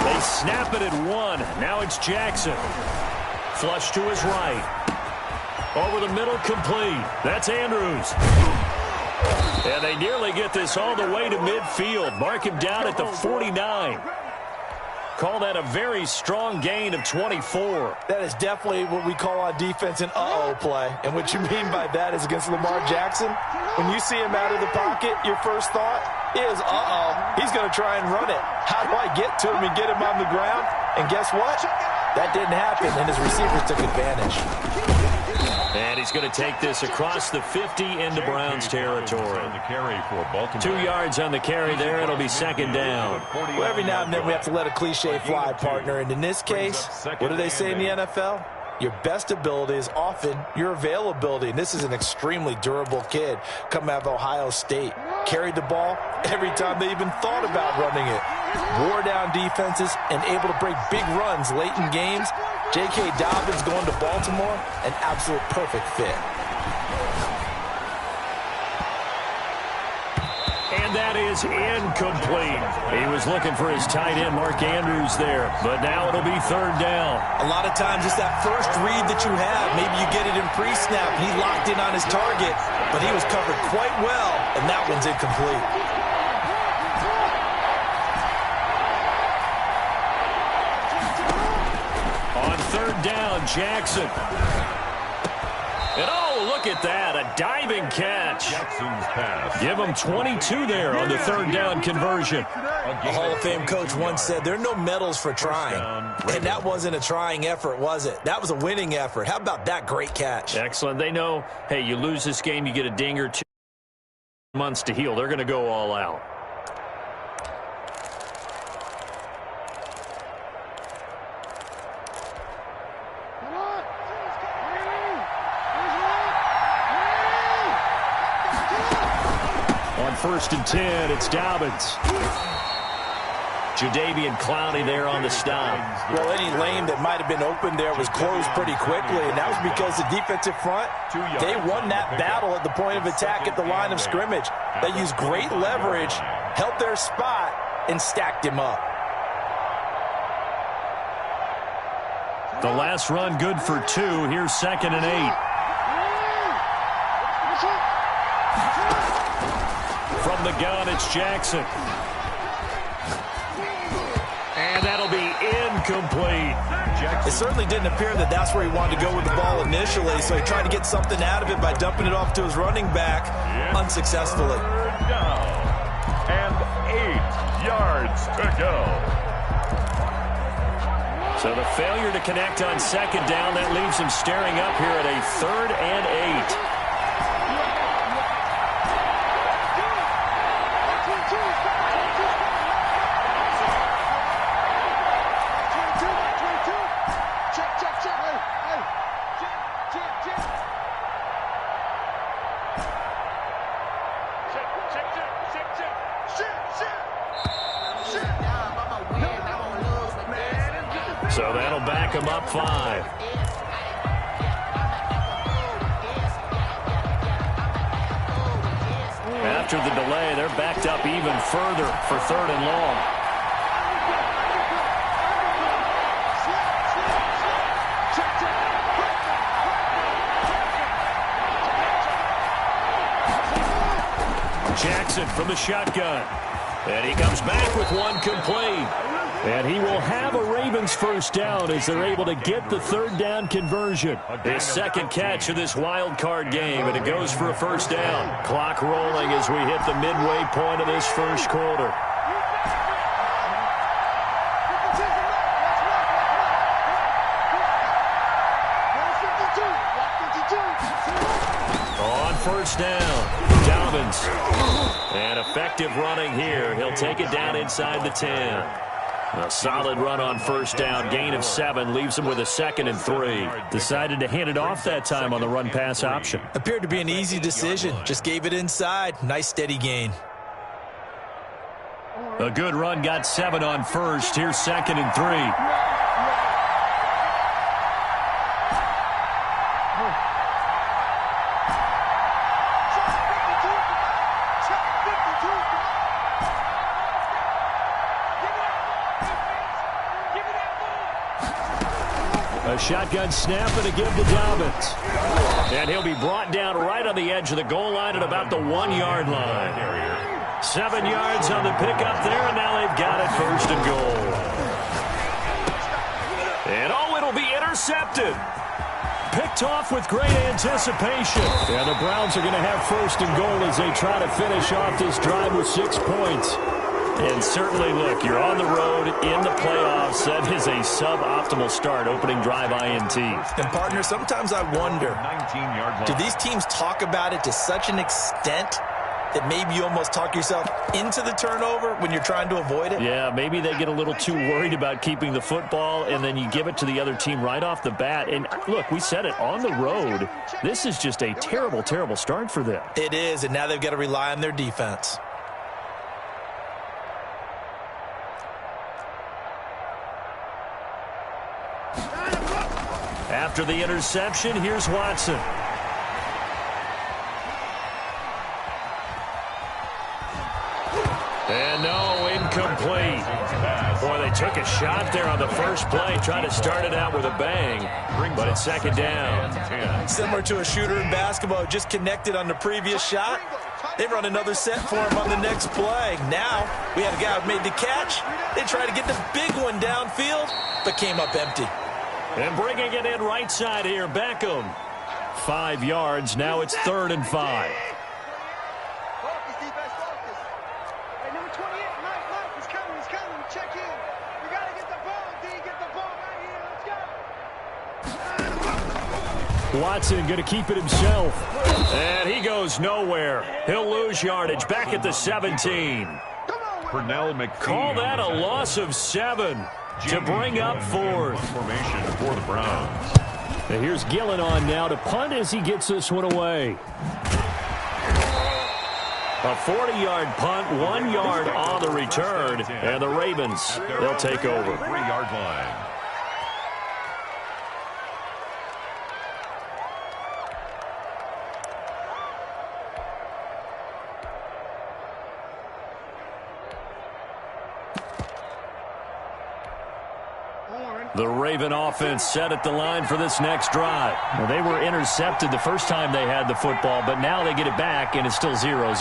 They snap it at 1. Now it's Jackson. Flush to his right. Over the middle, complete. That's Andrews. And they nearly get this all the way to midfield. Mark him down at the 49. Call that a very strong gain of 24. That is definitely what we call on defense an uh-oh play. And what you mean by that is against Lamar Jackson, when you see him out of the pocket, your first thought is, uh-oh, he's going to try and run it. How do I get to him and get him on the ground? And guess what? That didn't happen, and his receiver took advantage. And he's going to take this across the 50 into Browns territory. 2 yards on the carry there. It'll be second down. Well, every now and then we have to let a cliche fly, partner. And in this case, what do they say in the NFL? Your best ability is often your availability. And this is an extremely durable kid coming out of Ohio State. Carried the ball every time they even thought about running it. Wore down defenses and able to break big runs late in games. J.K. Dobbins going to Baltimore, an absolute perfect fit. And that is incomplete. He was looking for his tight end, Mark Andrews, there. But now it'll be third down. A lot of times it's that first read that you have. Maybe you get it in pre-snap. He locked in on his target, but he was covered quite well, and that one's incomplete. Third down, Jackson. And oh, look at that, a diving catch. Give him 22 there on the third down conversion. A Hall of Fame coach once said, there are no medals for trying. And that wasn't a trying effort, was it? That was a winning effort. How about that great catch? Excellent. They know, hey, you lose this game, you get a ding or 2 months to heal. They're going to go all out. First and 10, it's Dobbins. Jadeveon Clowney there on the stop. Well, any lane that might have been open there was closed pretty quickly, and that was because the defensive front, they won that battle at the point of attack at the line of scrimmage. They used great leverage, held their spot, and stacked him up. The last run good for 2. Here's second and 8. From the gun, it's Jackson. And that'll be incomplete. It certainly didn't appear that that's where he wanted to go with the ball initially, so he tried to get something out of it by dumping it off to his running back unsuccessfully. And 8 yards to go. So the failure to connect on second down, that leaves him staring up here at a 3rd and 8. So that'll back him up 5. After the delay, they're backed up even further for 3rd and long. Jackson from the shotgun. And he comes back with one complete. And he will have a Ravens first down as they're able to get the 3rd down conversion. His second catch of this wild card game, and it goes for a first down. Clock rolling as we hit the midway point of this first quarter. On first down, Dobbins. And effective running here. He'll take it down inside the 10. A solid run on first down. Gain of 7 leaves him with a 2nd and 3. Decided to hand it off that time on the run-pass option. Appeared to be an easy decision. Just gave it inside. Nice steady gain. A good run, got 7 on first. Here's 2nd and 3. shotgun snap and a give to Dobbins. And he'll be brought down right on the edge of the goal line at about the 1-yard line. 7 yards on the pickup there, and now they've got it first and goal. And it'll be intercepted. Picked off with great anticipation. And the Browns are going to have first and goal as they try to finish off this drive with 6 points. And certainly, look, you're on the road in the playoffs. That is a suboptimal start, opening drive INT. And, partner, sometimes I wonder, do these teams talk about it to such an extent that maybe you almost talk yourself into the turnover when you're trying to avoid it? Yeah, maybe they get a little too worried about keeping the football, and then you give it to the other team right off the bat. And, look, we said it, on the road, this is just a terrible, terrible start for them. It is, and now they've got to rely on their defense. After the interception, here's Watson. And no, incomplete. Boy, they took a shot there on the first play, trying to start it out with a bang, but it's second down. Similar to a shooter in basketball, just connected on the previous shot. They run another set for him on the next play. Now, we had a guy who made the catch. They tried to get the big one downfield, but came up empty. And bringing it in right side here, Beckham. 5 yards, now it's 3rd and 5. Watson going to keep it himself. And he goes nowhere. He'll lose yardage back at the 17. Call that a loss of 7 to bring up 4th. Formation for the Browns. And here's Gillen on now to punt as he gets this one away. A 40-yard punt, 1 yard on the return. And the Ravens, they'll take over. 3-yard line. The Raven offense set at the line for this next drive. Well, they were intercepted the first time they had the football, but now they get it back, and it's still 0-0.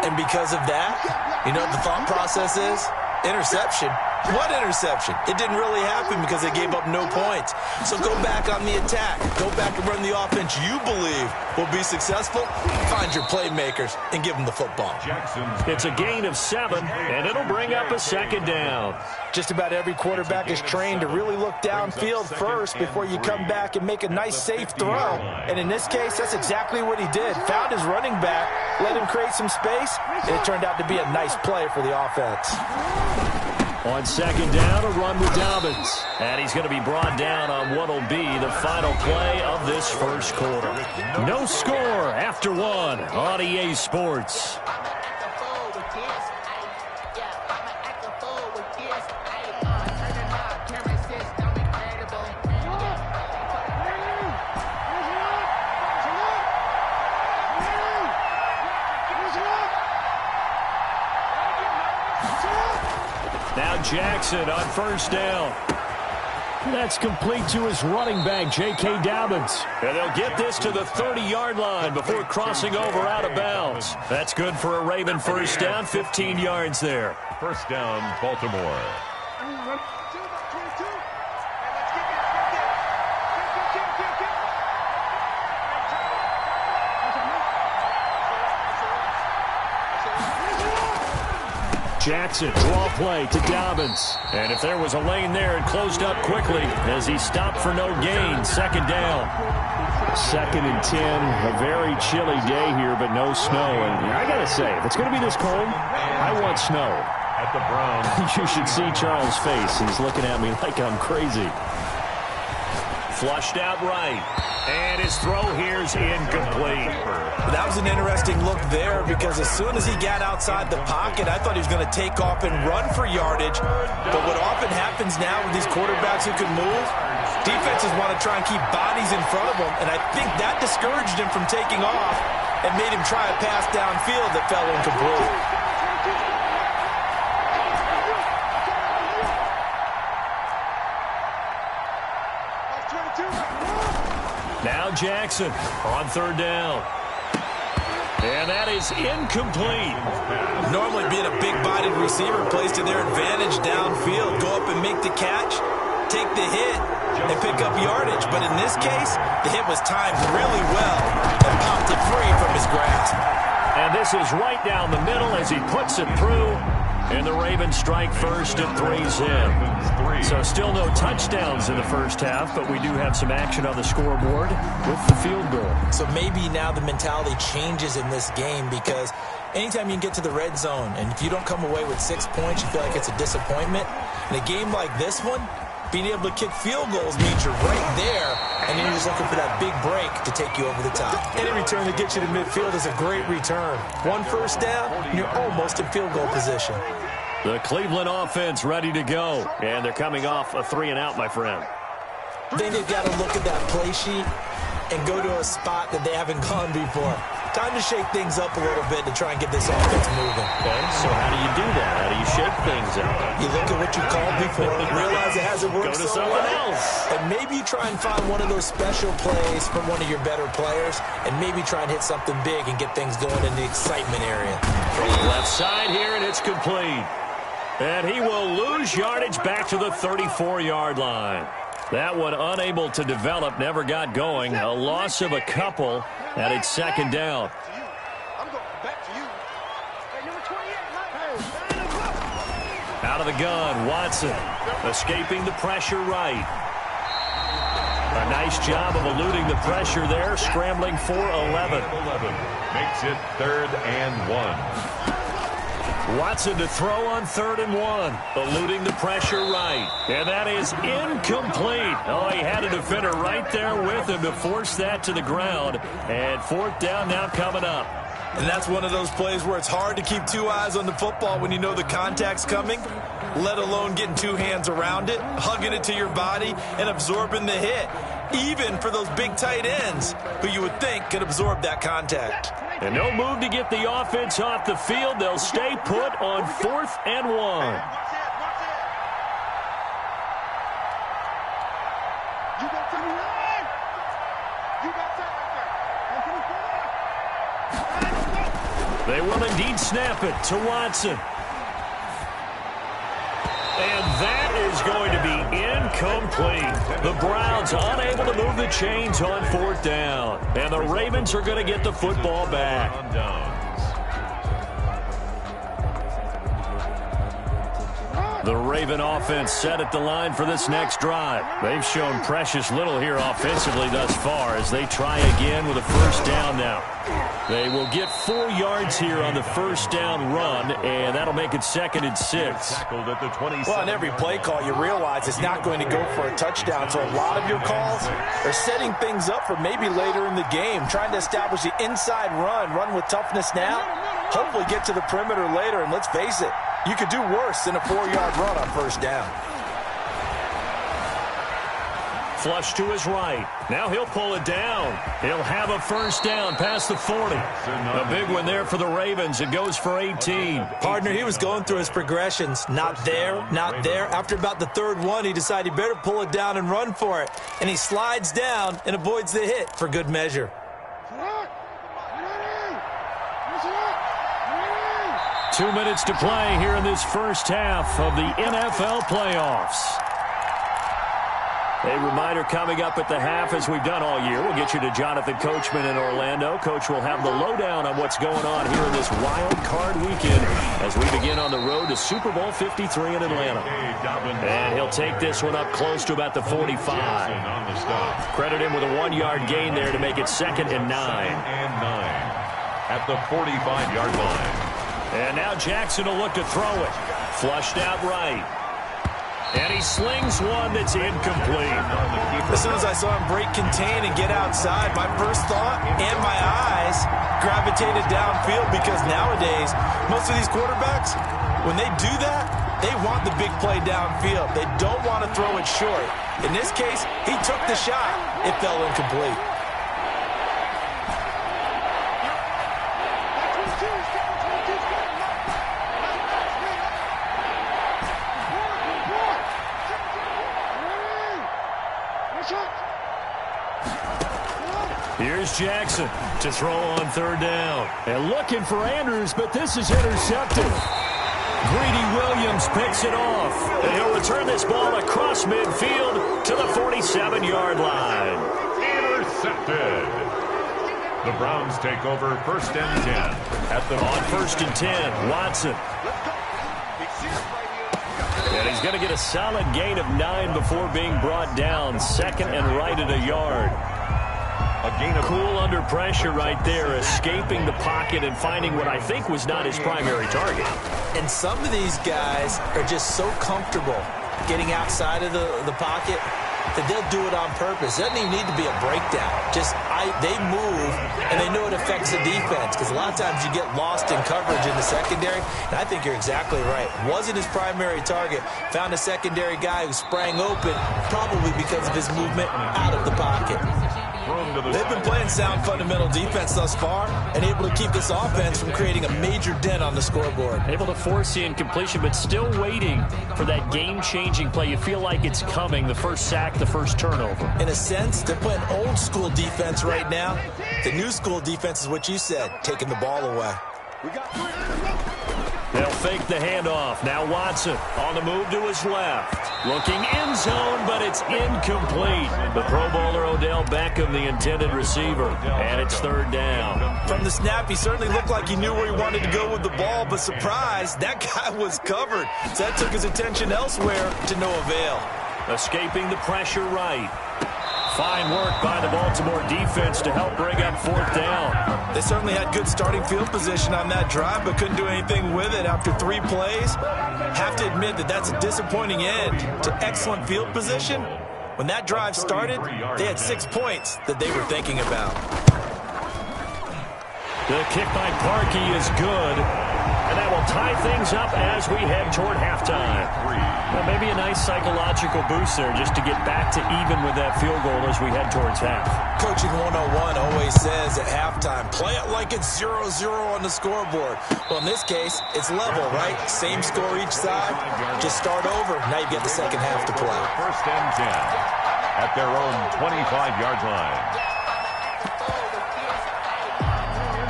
And because of that, you know what the thought process is? Interception. What interception? It didn't really happen because they gave up no points. So go back on the attack. Go back and run the offense you believe will be successful. Find your playmakers and give them the football. It's a gain of 7, and it'll bring up a 2nd down. Just about every quarterback is trained to really look downfield first before you come back and make a nice, safe throw. And in this case, that's exactly what he did. Found his running back, let him create some space, and it turned out to be a nice play for the offense. On 2nd down, a run with Dobbins. And he's going to be brought down on what will be the final play of this first quarter. No score after 1 on EA Sports. Now Jackson on 1st down. That's complete to his running back, J.K. Dobbins. And they'll get this to the 30-yard line before crossing over out of bounds. That's good for a Raven 1st down, 15 yards there. 1st down, Baltimore. Jackson, draw play to Dobbins. And if there was a lane there, it closed up quickly as he stopped for no gain. 2nd down. 2nd and 10. A very chilly day here, but no snow. And I got to say, if it's going to be this cold, I want snow. At the Browns. You should see Charles' face. He's looking at me like I'm crazy. Flushed out right. And his throw here's incomplete. That was an interesting look there because as soon as he got outside the pocket, I thought he was going to take off and run for yardage. But what often happens now with these quarterbacks who can move, defenses want to try and keep bodies in front of them, and I think that discouraged him from taking off and made him try a pass downfield that fell incomplete. Now Jackson on third down. And that is incomplete. Normally being a big-bodied receiver plays to their advantage downfield. Go up and make the catch, take the hit, and pick up yardage. But in this case, the hit was timed really well and popped it free from his grasp. And this is right down the middle as he puts it through. And the Ravens strike first and 3's in. So still no touchdowns in the first half, but we do have some action on the scoreboard with the field goal. So maybe now the mentality changes in this game, because anytime you can get to the red zone, and if you don't come away with 6 points, you feel like it's a disappointment. In a game like this one, being able to kick field goals means you're right there, and then you're just looking for that big break to take you over the top. Any return that gets you to midfield is a great return. One first down, and you're almost in field goal position. The Cleveland offense ready to go, and they're coming off a 3-and-out, my friend. Then you've got to look at that play sheet and go to a spot that they haven't gone before. Time to shake things up a little bit to try and get this offense moving. Okay, so how do you do that? How do you shake things up? You look at what you called before, realize it hasn't worked Go to so something well, else. and maybe you try and find one of those special plays from one of your better players, and maybe try and hit something big and get things going in the excitement area. From the left side here, and it's complete. And he will lose yardage back to the 34-yard line. That one unable to develop, never got going. A loss of a couple, and it's second down. Out of the gun, Watson escaping the pressure right. A nice job of eluding the pressure there, scrambling for 11. Makes it 3rd and 1. Watson to throw on 3rd and 1, eluding the pressure right. And that is incomplete. Oh, he had a defender right there with him to force that to the ground. And 4th down now coming up. And that's one of those plays where it's hard to keep two eyes on the football when you know the contact's coming, let alone getting two hands around it, hugging it to your body, and absorbing the hit, even for those big tight ends who you would think could absorb that contact. And no move to get the offense off the field. They'll stay put on 4th and 1. They will indeed snap it to Watson. And that is going to be incomplete. The Browns unable to move the chains on 4th down. And the Ravens are going to get the football back. The Raven offense set at the line for this next drive. They've shown precious little here offensively thus far as they try again with a first down now. They will get 4 yards here on the first down run, and that'll make it 2nd and 6. Well, on every play call, you realize it's not going to go for a touchdown, so a lot of your calls are setting things up for maybe later in the game, trying to establish the inside run with toughness now, hopefully get to the perimeter later, and let's face it, you could do worse than a 4-yard run on first down. Flush to his right. Now he'll pull it down. He'll have a first down past the 40. A big one there for the Ravens. It goes for 18. Partner, he was going through his progressions. Not there, not there. After about the 3rd one, he decided he better pull it down and run for it. And he slides down and avoids the hit for good measure. 2 minutes to play here in this first half of the NFL playoffs. A reminder coming up at the half, as we've done all year. We'll get you to Jonathan Coachman in Orlando. Coach will have the lowdown on what's going on here in this wild card weekend as we begin on the road to Super Bowl 53 in Atlanta. And he'll take this one up close to about the 45. Credit him with a 1-yard gain there to make it 2nd and 9. At the 45-yard line. And now Jackson will look to throw it. Flushed out right. And he slings one that's incomplete. As soon as I saw him break contain and get outside, my first thought and my eyes gravitated downfield, because nowadays, most of these quarterbacks, when they do that, they want the big play downfield. They don't want to throw it short. In this case, he took the shot. It fell incomplete. Here's Jackson to throw on third down. And looking for Andrews, but this is intercepted. Greedy Williams picks it off. And he'll return this ball across midfield to the 47-yard line. Intercepted. The Browns take over 1st and 10. On 1st and 10, Watson. And he's going to get a solid gain of 9 before being brought down. 2nd and right at a yard. A gain of cool under pressure right there, escaping the pocket and finding what I think was not his primary target. And some of these guys are just so comfortable getting outside of the pocket that they'll do it on purpose. It doesn't even need to be a breakdown. They move, and they know it affects the defense, because a lot of times you get lost in coverage in the secondary, and I think you're exactly right. Wasn't his primary target. Found a secondary guy who sprang open, probably because of his movement out of the pocket. They've been playing sound fundamental defense thus far and able to keep this offense from creating a major dent on the scoreboard. Able to force the incompletion, but still waiting for that game-changing play. You feel like it's coming, the first sack, the first turnover. In a sense, they're playing old-school defense right now. The new-school defense is what you said, taking the ball away. They'll fake the handoff. Now Watson on the move to his left. Looking end zone, but it's incomplete. The Pro Bowler Odell Beckham, the intended receiver. And it's 3rd down. From the snap, he certainly looked like he knew where he wanted to go with the ball, but surprise, that guy was covered. So that took his attention elsewhere to no avail. Escaping the pressure right. Fine work by the Baltimore defense to help bring up 4th down. They certainly had good starting field position on that drive, but couldn't do anything with it after 3 plays. Have to admit that that's a disappointing end to excellent field position. When that drive started, they had 6 points that they were thinking about. The kick by Parkey is good, and that will tie things up as we head toward halftime. Well, maybe a nice psychological boost there just to get back to even with that field goal as we head towards half. Coaching 101 always says at halftime, play it like it's 0-0 on the scoreboard. Well, in this case, it's level, right? Same score each side. Just start over. Now you get the second half to play. 1st and 10 at their own 25-yard line.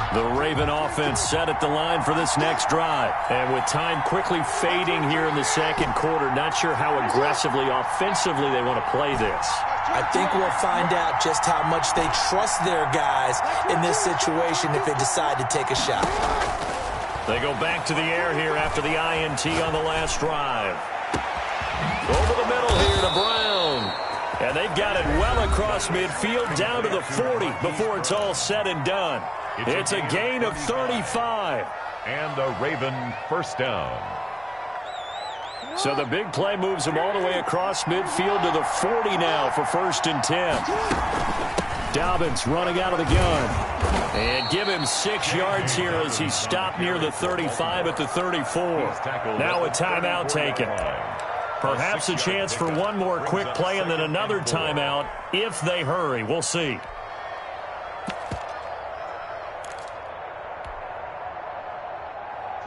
The Raven offense set at the line for this next drive. And with time quickly fading here in the second quarter, not sure how aggressively, offensively they want to play this. I think we'll find out just how much they trust their guys in this situation if they decide to take a shot. They go back to the air here after the INT on the last drive. Over the middle here to Brown. And they've got it well across midfield down to the 40 before it's all said and done. It's a gain of 35. And a Raven 1st down. So the big play moves them all the way across midfield to the 40 now for 1st and 10. Dobbins running out of the gun. And give him 6 yards here as he's stopped near the 35 at the 34. Now a timeout taken. Perhaps a chance for one more quick play and then another timeout if they hurry. We'll see.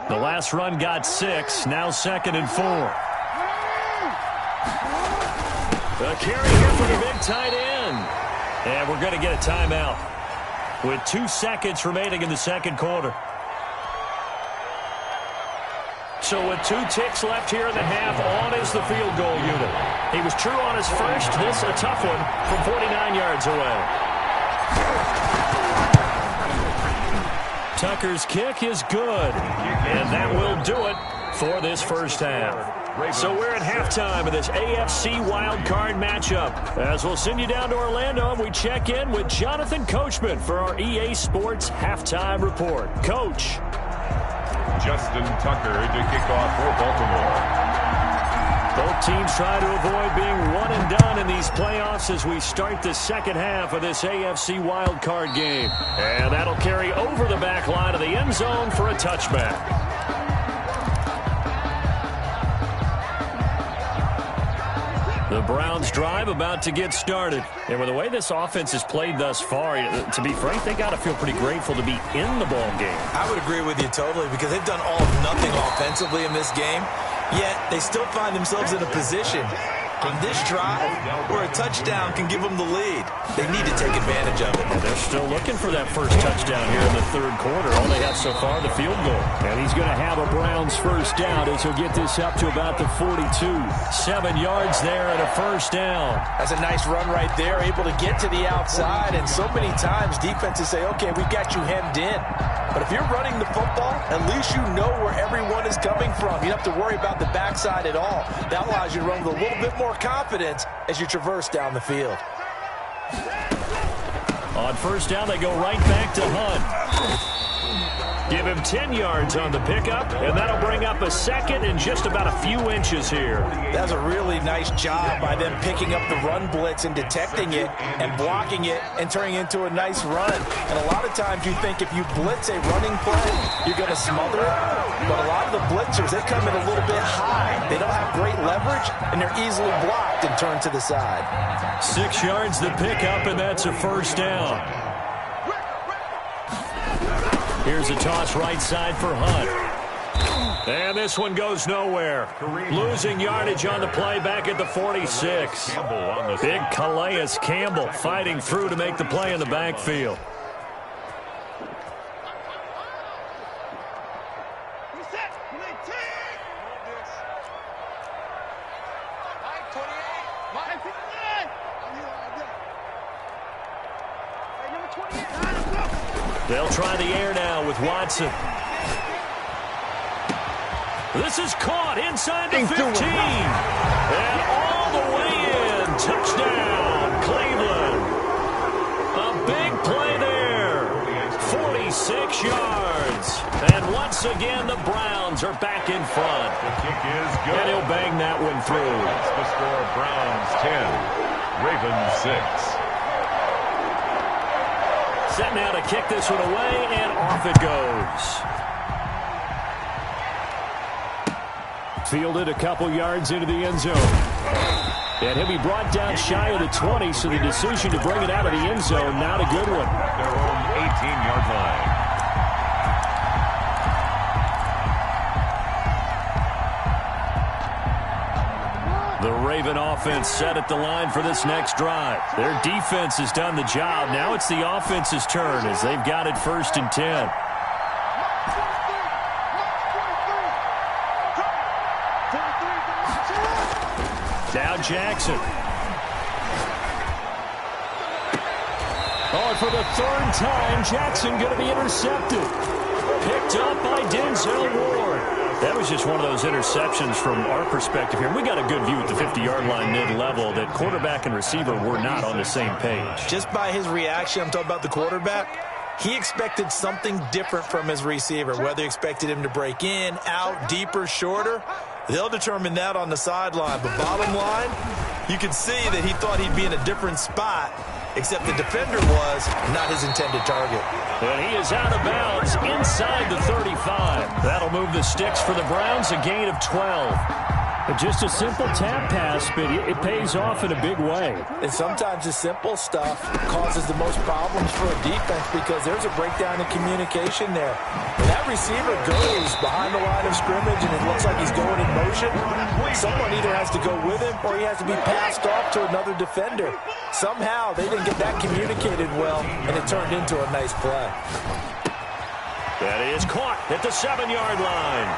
The last run got 6. Now 2nd and 4. A carry here for the big tight end. And we're going to get a timeout with 2 seconds remaining in the second quarter. So with 2 ticks left here in the half, on is the field goal unit. He was true on his first. This a tough one from 49 yards away. Tucker's kick is good, and that will do it for this first half. So we're at halftime of this AFC wildcard matchup. As we'll send you down to Orlando, and we check in with Jonathan Coachman for our EA Sports Halftime Report. Coach. Justin Tucker to kick off for Baltimore. Both teams try to avoid being one and done in these playoffs as we start the second half of this AFC wildcard game. And that'll carry over the back line of the end zone for a touchback. The Browns drive about to get started. And with the way this offense has played thus far, to be frank, they got to feel pretty grateful to be in the ball game. I would agree with you totally because they've done all of nothing offensively in this game. Yet, they still find themselves in a position on this drive where a touchdown can give them the lead. They need to take advantage of it. And they're still looking for that first touchdown here in the third quarter. All they have so far, the field goal. And he's going to have a Browns first down as he'll get this up to about the 42. 7 yards there and a first down. That's a nice run right there, able to get to the outside. And so many times defenses say, okay, we've got you hemmed in. But if you're running the football, at least you know where everyone is coming from. You don't have to worry about the backside at all. That allows you to run with a little bit more confidence as you traverse down the field. On first down, they go right back to Hunt. Give him 10 yards on the pickup, and that'll bring up a second and just about a few inches here. That was a really nice job by them picking up the run blitz and detecting it and blocking it and turning it into a nice run. And a lot of times you think if you blitz a running play, you're going to smother it. But a lot of the blitzers, they come in a little bit high. They don't have great leverage, and they're easily blocked and turned to the side. 6 yards the pickup, and that's a first down. Here's a toss right side for Hunt. And this one goes nowhere. Losing yardage on the play back at the 46. Big Calais Campbell fighting through to make the play in the backfield. They'll try the air now with Watson. This is caught inside the 15. And all the way in. Touchdown, Cleveland. A big play there. 46 yards. And once again, the Browns are back in front. The kick is good. And he'll bang that one through. That's the score. Browns 10, Ravens 6. Set now to kick this one away, and off it goes. Fielded a couple yards into the end zone. And he'll be brought down shy of the 20, so the decision to bring it out of the end zone, not a good one. Their own 18-yard line. The Raven offense set at the line for this next drive. Their defense has done the job. Now it's the offense's turn as they've got it 1st and 10. Now Jackson. Oh, for the 3rd time, Jackson going to be intercepted. Picked up by Denzel Ward. That was just one of those interceptions from our perspective here. We got a good view at the 50-yard line mid-level that quarterback and receiver were not on the same page. Just by his reaction, I'm talking about the quarterback, he expected something different from his receiver, whether he expected him to break in, out, deeper, shorter. They'll determine that on the sideline. But bottom line, you can see that he thought he'd be in a different spot, except the defender was not his intended target. And he is out of bounds inside the 35. That'll move the sticks for the Browns, a gain of 12. Just a simple tap pass, but it pays off in a big way. And sometimes the simple stuff causes the most problems for a defense because there's a breakdown in communication there. When that receiver goes behind the line of scrimmage and it looks like he's going in motion, someone either has to go with him or he has to be passed off to another defender. Somehow they didn't get that communicated well, and it turned into a nice play. That is caught at the 7-yard line.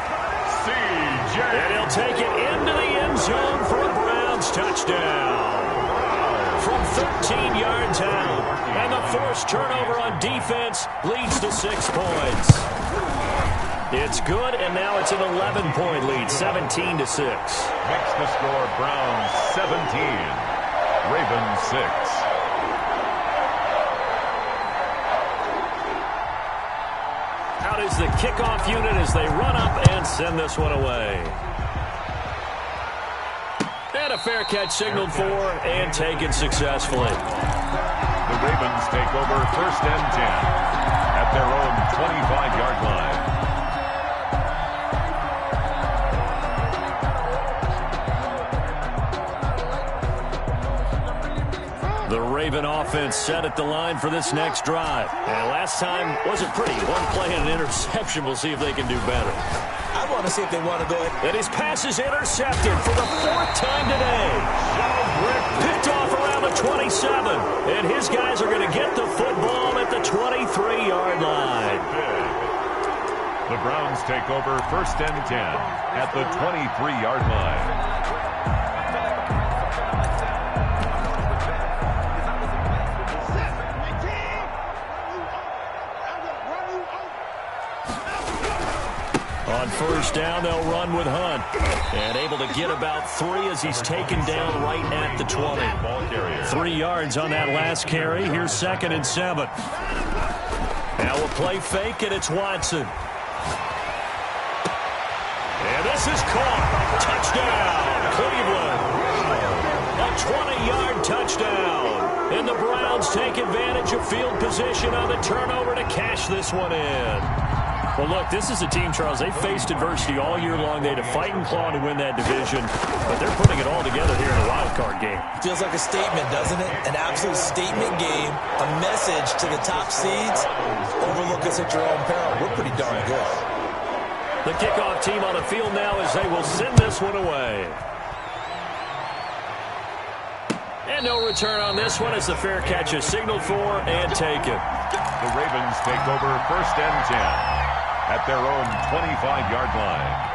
CJ. And he'll take it into the end zone for a Browns touchdown. From 13 yards out. And the forced turnover on defense leads to 6 points. It's good, and now it's an 11-point lead, 17-6. Makes the score Browns 17, Ravens 6. Out is the kickoff unit as they run up and send this one away. And a fair catch signaled for and taken successfully. The Ravens take over 1st and 10 at their own 25-yard line. The Raven offense set at the line for this next drive. And last time wasn't pretty. One play and an interception. We'll see if they can do better. I want to see if they want to go ahead. And his pass is intercepted for the 4th time today. of 27. And his guys are going to get the football at the 23-yard line. The Browns take over 1st and 10 at the 23-yard line. On 1st down, they'll run with Hunt. And able to get about 3 as he's taken down right at the 20. 3 yards on that last carry. Here's 2nd and 7. Now we'll play fake, and it's Watson. And this is caught. Touchdown, Cleveland. A 20-yard touchdown. And the Browns take advantage of field position on the turnover to cash this one in. Well, look, this is a team, Charles, they faced adversity all year long. They had to fight and claw to win that division, but they're putting it all together here in a wild card game. Feels like a statement, doesn't it? An absolute statement game, a message to the top seeds. Overlook us at your own peril. We're pretty darn good. The kickoff team on the field now as they will send this one away. And no return on this one as the fair catch is signaled for and taken. The Ravens take over 1st and 10 at their own 25-yard line.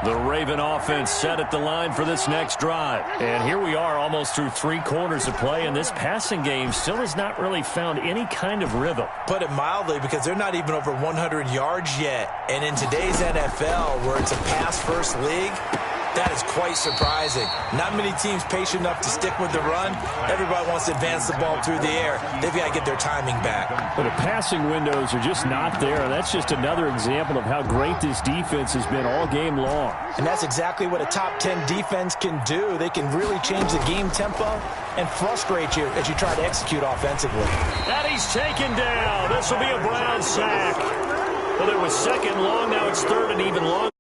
The Raven offense set at the line for this next drive. And here we are almost through 3 quarters of play, and this passing game still has not really found any kind of rhythm. Put it mildly, because they're not even over 100 yards yet. And in today's NFL, where it's a pass-first league, that is quite surprising. Not many teams patient enough to stick with the run. Everybody wants to advance the ball through the air. They've got to get their timing back. But the passing windows are just not there. That's just another example of how great this defense has been all game long. And that's exactly what a top 10 defense can do. They can really change the game tempo and frustrate you as you try to execute offensively. And he's taken down. This will be a Brown sack. Well, it was 2nd long. Now it's 3rd and even longer.